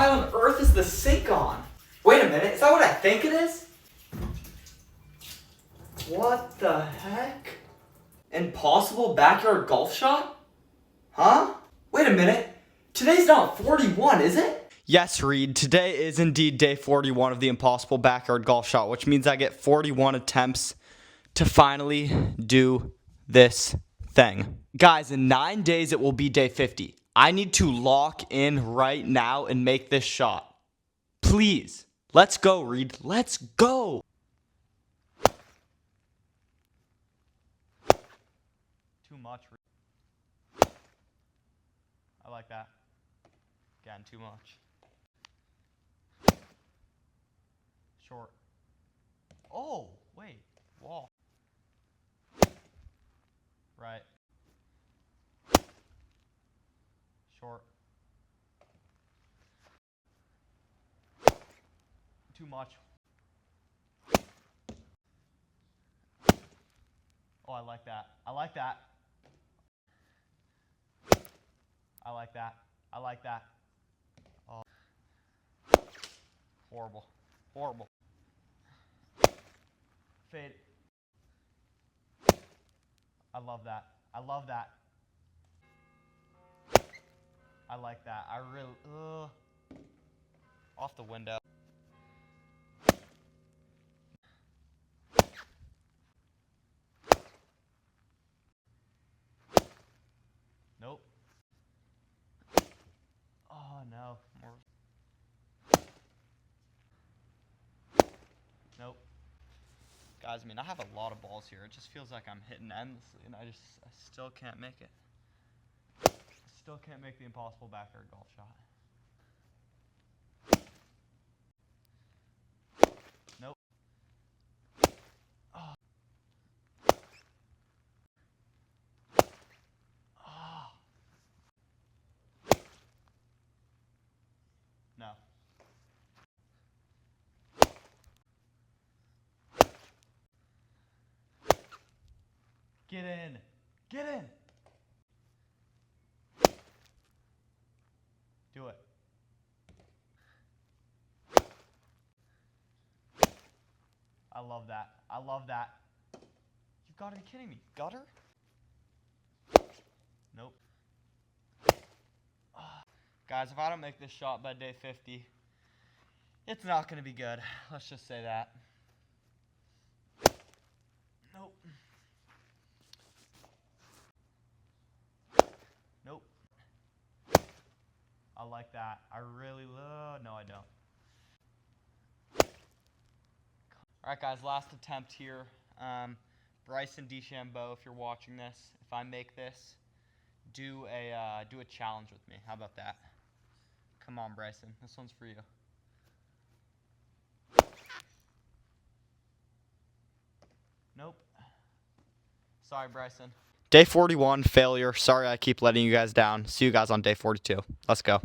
Why on earth is the sink on? Wait a minute, is that what I think it is? What the heck? Impossible backyard golf shot? Huh? Wait a minute. Today's not 41, is it? Yes, Reed, today is indeed day 41 of the Impossible Backyard Golf Shot, which means I get 41 attempts to finally do this thing. Guys, in 9 days it will be day 50. I need to lock in right now and make this shot. Please. Let's go, Reed. Let's go. Too much, Reed. I like that. Again, too much. Short. Oh, wait. Wall. Right. Short. Too much. Oh, I like that. I like that. I like that. I like that. Oh. Horrible. Horrible. Fade. I love that. I love that. I like that. I really, off the window. Nope. Oh no. More. Nope. Guys, I mean, I have a lot of balls here. It just feels like I'm hitting endlessly, and I still can't make it. I still can't make the impossible backyard golf shot. Nope. Oh. Oh. No. Get in. Get in. Do it. I love that. I love that. You've got to be kidding me. Gutter? Nope. Guys, if I don't make this shot by day 50, it's not going to be good. Let's just say that. Nope. Nope. I like that. I really love. No, I don't. All right, guys, last attempt here. Bryson DeChambeau, if you're watching this, if I make this, do a challenge with me. How about that? Come on, Bryson. This one's for you. Nope. Sorry, Bryson. Day 41, failure. Sorry I keep letting you guys down. See you guys on day 42. Let's go.